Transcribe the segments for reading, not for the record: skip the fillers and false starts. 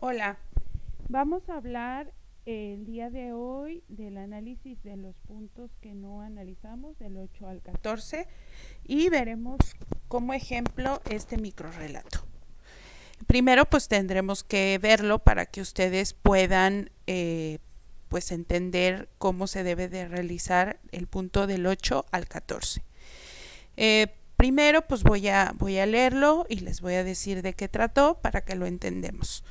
Hola, vamos a hablar el día de hoy del análisis de los puntos que no analizamos, del 8 al 14, y veremos como ejemplo este microrrelato. Primero pues tendremos que verlo para que ustedes puedan pues entender cómo se debe de realizar el punto del 8 al 14. Primero pues voy a leerlo y les voy a decir de qué trató para que lo entendamos.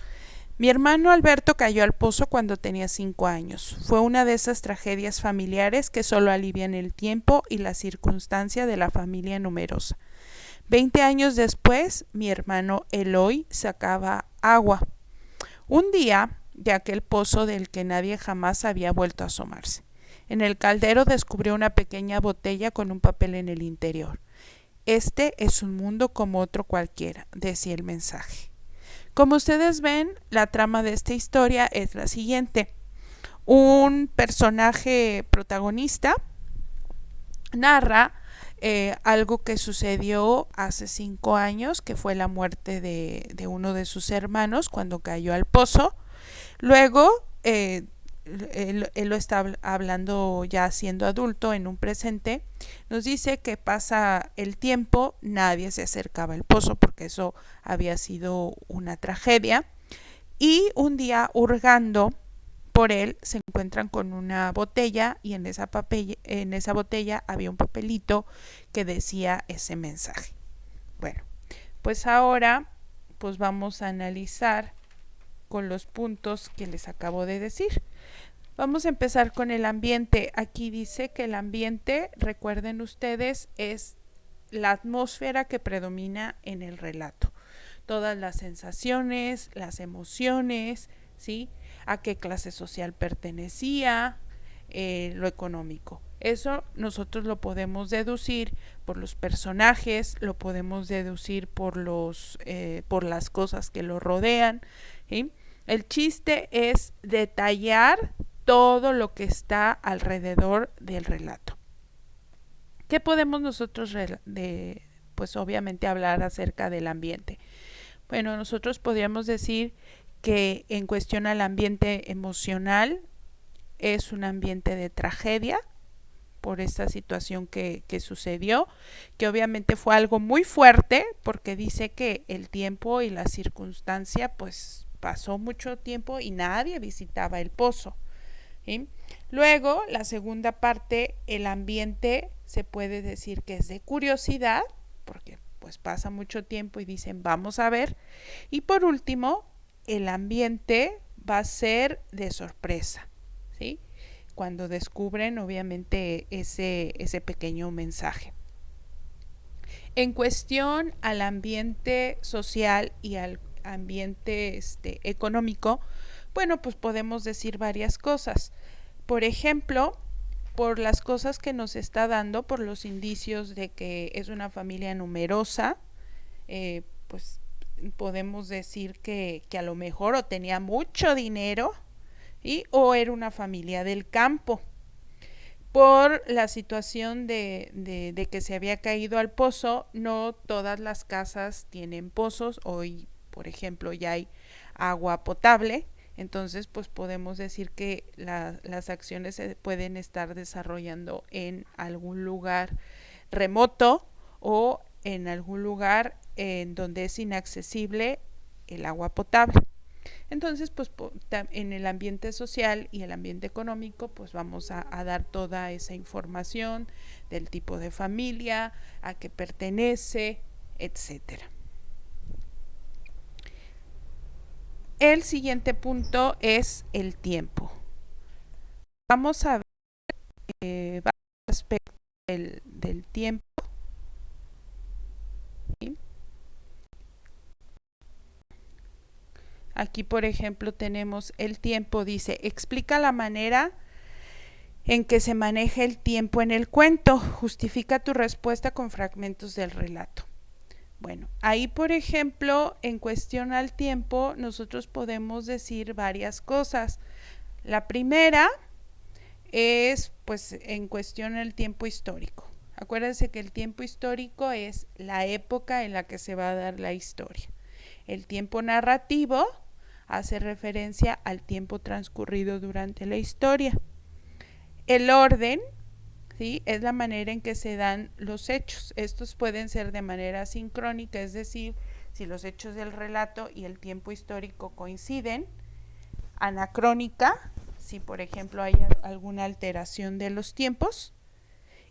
Mi hermano Alberto cayó al pozo cuando tenía 5 años. Fue una de esas tragedias familiares que solo alivian el tiempo y la circunstancia de la familia numerosa. 20 años después, mi hermano Eloy sacaba agua. Un día, de aquel pozo del que nadie jamás había vuelto a asomarse. En el caldero descubrió una pequeña botella con un papel en el interior. Este es un mundo como otro cualquiera, decía el mensaje. Como ustedes ven, la trama de esta historia es la siguiente. Un personaje protagonista narra algo que sucedió hace 5 años, que fue la muerte de uno de sus hermanos cuando cayó al pozo. Luego, él lo está hablando ya siendo adulto en un presente, nos dice que pasa el tiempo, nadie se acercaba al pozo porque eso había sido una tragedia, y un día hurgando por él se encuentran con una botella y en esa botella había un papelito que decía ese mensaje. Bueno, pues ahora pues vamos a analizar con los puntos que les acabo de decir. Vamos a empezar con el ambiente. Aquí dice que el ambiente, recuerden ustedes, es la atmósfera que predomina en el relato. Todas las sensaciones, las emociones, ¿sí? A qué clase social pertenecía, lo económico. Eso nosotros lo podemos deducir por los personajes, lo podemos deducir por las cosas que lo rodean, ¿sí? El chiste es detallar todo lo que está alrededor del relato. ¿Qué podemos nosotros pues obviamente hablar acerca del ambiente? Bueno, nosotros podríamos decir que en cuestión al ambiente emocional es un ambiente de tragedia por esta situación que sucedió, que obviamente fue algo muy fuerte porque dice que el tiempo y la circunstancia pues pasó mucho tiempo y nadie visitaba el pozo. ¿Sí? Luego, la segunda parte, el ambiente se puede decir que es de curiosidad, porque pues pasa mucho tiempo y dicen vamos a ver. Y por último, el ambiente va a ser de sorpresa, ¿sí? Cuando descubren obviamente ese pequeño mensaje. En cuestión al ambiente social y al ambiente económico, bueno, pues podemos decir varias cosas. Por ejemplo, por las cosas que nos está dando, por los indicios de que es una familia numerosa, pues podemos decir que a lo mejor o tenía mucho dinero o era una familia del campo. Por la situación de que se había caído al pozo, no todas las casas tienen pozos. Hoy, por ejemplo, ya hay agua potable. Entonces, pues podemos decir que las acciones se pueden estar desarrollando en algún lugar remoto o en algún lugar en donde es inaccesible el agua potable. Entonces, pues en el ambiente social y el ambiente económico, pues vamos a dar toda esa información del tipo de familia, a qué pertenece, etcétera. El siguiente punto es el tiempo. Vamos a ver varios aspectos del tiempo. ¿Sí? Aquí, por ejemplo, tenemos el tiempo. Dice, explica la manera en que se maneja el tiempo en el cuento. Justifica tu respuesta con fragmentos del relato. Bueno, ahí por ejemplo, en cuestión al tiempo, nosotros podemos decir varias cosas. La primera es pues en cuestión al tiempo histórico. Acuérdense que el tiempo histórico es la época en la que se va a dar la historia. El tiempo narrativo hace referencia al tiempo transcurrido durante la historia. El orden, ¿sí?, es la manera en que se dan los hechos. Estos pueden ser de manera sincrónica, es decir, si los hechos del relato y el tiempo histórico coinciden. Anacrónica, si por ejemplo hay alguna alteración de los tiempos.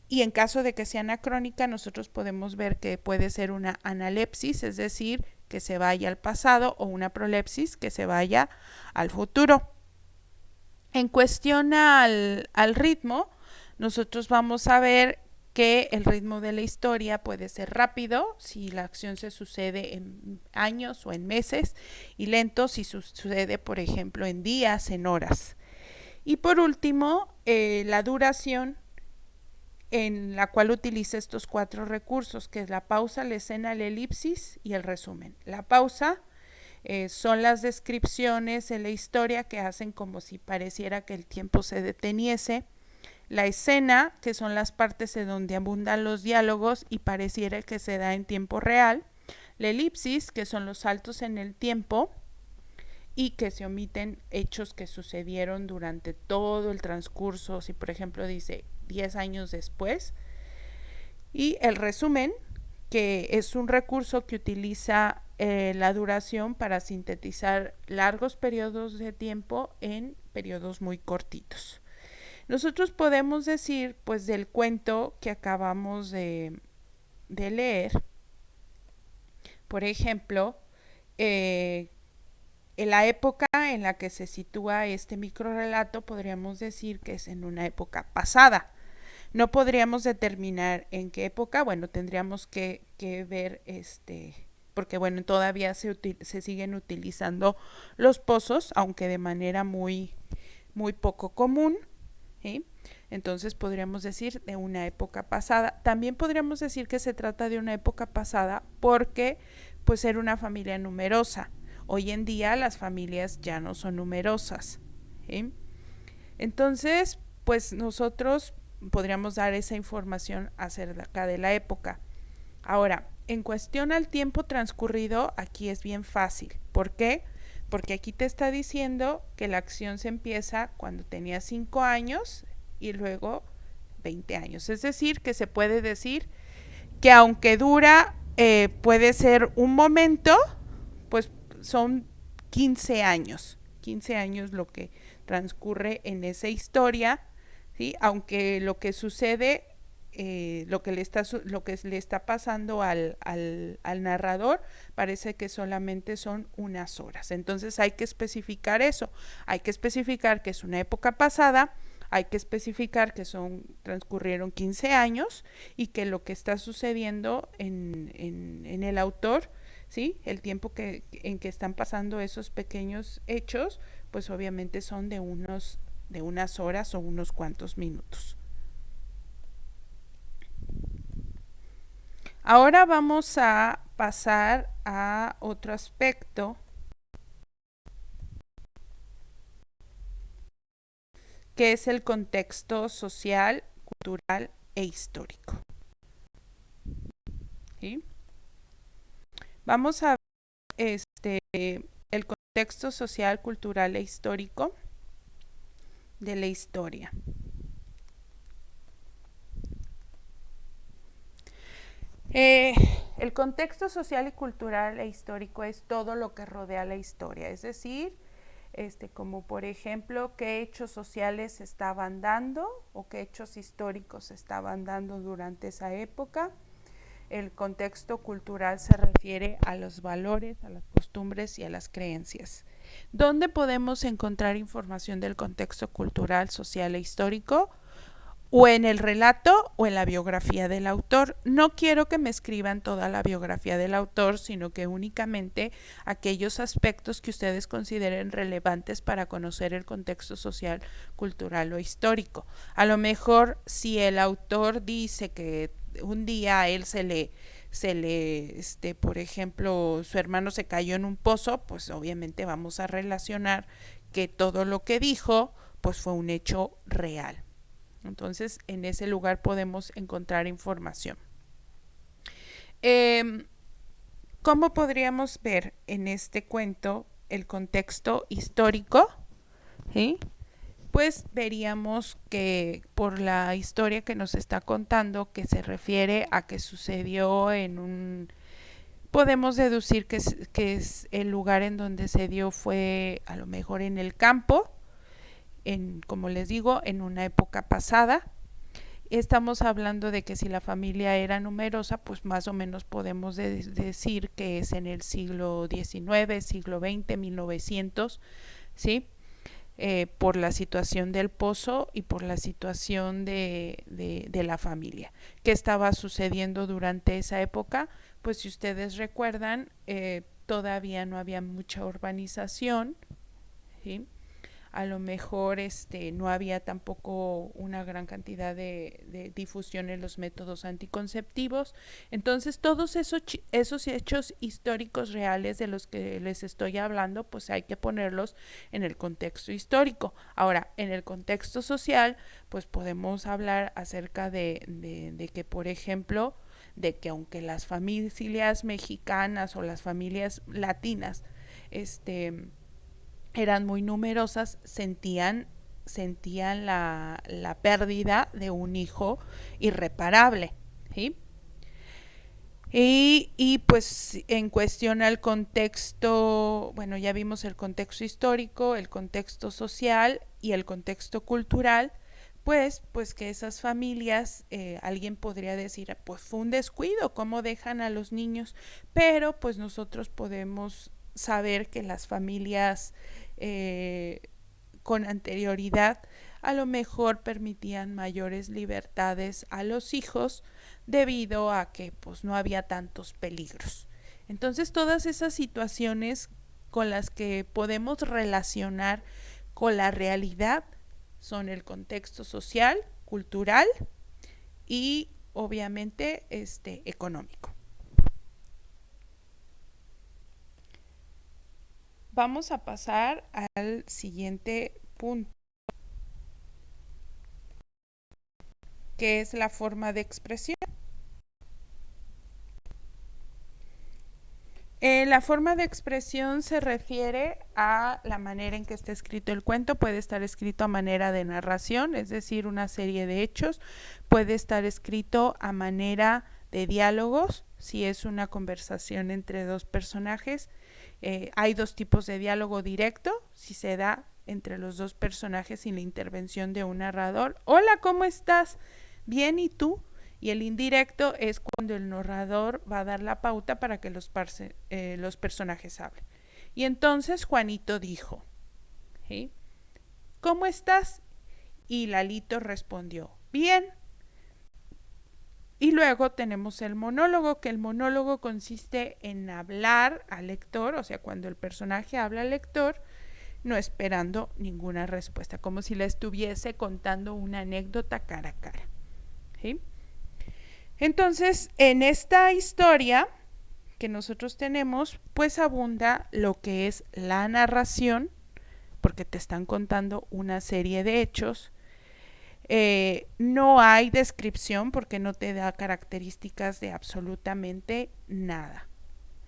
Y en caso de que sea anacrónica, nosotros podemos ver que puede ser una analepsis, es decir, que se vaya al pasado, o una prolepsis, que se vaya al futuro. En cuestión al ritmo, nosotros vamos a ver que el ritmo de la historia puede ser rápido si la acción se sucede en años o en meses, y lento si sucede, por ejemplo, en días, en horas. Y por último, la duración, en la cual utiliza estos 4 recursos, que es la pausa, la escena, la elipsis y el resumen. La pausa son las descripciones en la historia que hacen como si pareciera que el tiempo se deteniese. La escena, que son las partes en donde abundan los diálogos y pareciera que se da en tiempo real. La elipsis, que son los saltos en el tiempo y que se omiten hechos que sucedieron durante todo el transcurso, si por ejemplo dice 10 años después. Y el resumen, que es un recurso que utiliza la duración para sintetizar largos periodos de tiempo en periodos muy cortitos. Nosotros podemos decir, pues, del cuento que acabamos de leer, por ejemplo, en la época en la que se sitúa este microrrelato, podríamos decir que es en una época pasada. No podríamos determinar en qué época, bueno, tendríamos que ver, porque bueno, todavía se siguen utilizando los pozos, aunque de manera muy poco común, ¿sí? Entonces podríamos decir de una época pasada. También podríamos decir que se trata de una época pasada porque pues era una familia numerosa. Hoy en día las familias ya no son numerosas, ¿sí? Entonces, pues nosotros podríamos dar esa información acerca de la época. Ahora, en cuestión al tiempo transcurrido, aquí es bien fácil. ¿Por qué? Porque aquí te está diciendo que la acción se empieza cuando tenía 5 años y luego 20 años. Es decir, que se puede decir que aunque dura, puede ser un momento, pues son 15 años. 15 años lo que transcurre en esa historia, ¿sí? Aunque lo que sucede, lo que le está pasando al narrador parece que solamente son unas horas. Entonces hay que especificar eso, hay que especificar que es una época pasada, hay que especificar que transcurrieron 15 años y que lo que está sucediendo en el autor, ¿sí?, el tiempo en que están pasando esos pequeños hechos, pues obviamente son de unas horas o unos cuantos minutos. Ahora vamos a pasar a otro aspecto que es el contexto social, cultural e histórico. ¿Sí? Vamos a ver el contexto social, cultural e histórico de la historia. El contexto social y cultural e histórico es todo lo que rodea la historia, es decir, como por ejemplo qué hechos sociales se estaban dando o qué hechos históricos se estaban dando durante esa época. El contexto cultural se refiere a los valores, a las costumbres y a las creencias. ¿Dónde podemos encontrar información del contexto cultural, social e histórico? O en el relato o en la biografía del autor. No quiero que me escriban toda la biografía del autor, sino que únicamente aquellos aspectos que ustedes consideren relevantes para conocer el contexto social, cultural o histórico. A lo mejor si el autor dice que un día a él por ejemplo, su hermano se cayó en un pozo, pues obviamente vamos a relacionar que todo lo que dijo pues fue un hecho real. Entonces, en ese lugar podemos encontrar información. ¿Cómo podríamos ver en este cuento el contexto histórico, ¿sí? Pues veríamos que por la historia que nos está contando, que se refiere a que sucedió podemos deducir que es el lugar en donde se dio fue a lo mejor en el campo, como les digo, en una época pasada. Estamos hablando de que si la familia era numerosa, pues más o menos podemos decir que es en el siglo XIX, siglo XX, 1900, ¿sí? Por la situación del pozo y por la situación de la familia. ¿Qué estaba sucediendo durante esa época? Pues si ustedes recuerdan, todavía no había mucha urbanización, ¿sí? A lo mejor no había tampoco una gran cantidad de difusión en los métodos anticonceptivos. Entonces todos esos hechos históricos reales de los que les estoy hablando, pues hay que ponerlos en el contexto histórico. Ahora, en el contexto social, pues podemos hablar acerca de que, por ejemplo, de que aunque las familias mexicanas o las familias latinas, eran muy numerosas, sentían la pérdida de un hijo irreparable, ¿sí? Pues en cuestión al contexto, bueno, ya vimos el contexto histórico, el contexto social y el contexto cultural, pues que esas familias, alguien podría decir, pues fue un descuido, cómo dejan a los niños, pero pues nosotros podemos saber que las familias con anterioridad a lo mejor permitían mayores libertades a los hijos debido a que pues no había tantos peligros. Entonces todas esas situaciones con las que podemos relacionar con la realidad son el contexto social, cultural y obviamente económico. Vamos a pasar al siguiente punto, que es la forma de expresión. La forma de expresión se refiere a la manera en que está escrito el cuento. Puede estar escrito a manera de narración, es decir, una serie de hechos. Puede estar escrito a manera de diálogos, si es una conversación entre dos personajes. Hay dos tipos de diálogo directo, si se da entre los dos personajes sin la intervención de un narrador. Hola, ¿cómo estás? Bien, ¿y tú? Y el indirecto es cuando el narrador va a dar la pauta para que los personajes hablen. Y entonces Juanito dijo, ¿sí? ¿Cómo estás? Y Lalito respondió, bien. Y luego tenemos el monólogo, que el monólogo consiste en hablar al lector, o sea, cuando el personaje habla al lector, no esperando ninguna respuesta, como si le estuviese contando una anécdota cara a cara, ¿sí? Entonces, en esta historia que nosotros tenemos, pues abunda lo que es la narración, porque te están contando una serie de hechos. No hay descripción porque no te da características de absolutamente nada,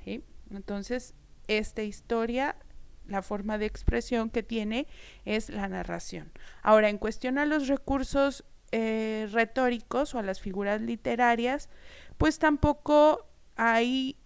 ¿sí? Entonces, esta historia, la forma de expresión que tiene es la narración. Ahora, en cuestión a los recursos retóricos o a las figuras literarias, pues tampoco hay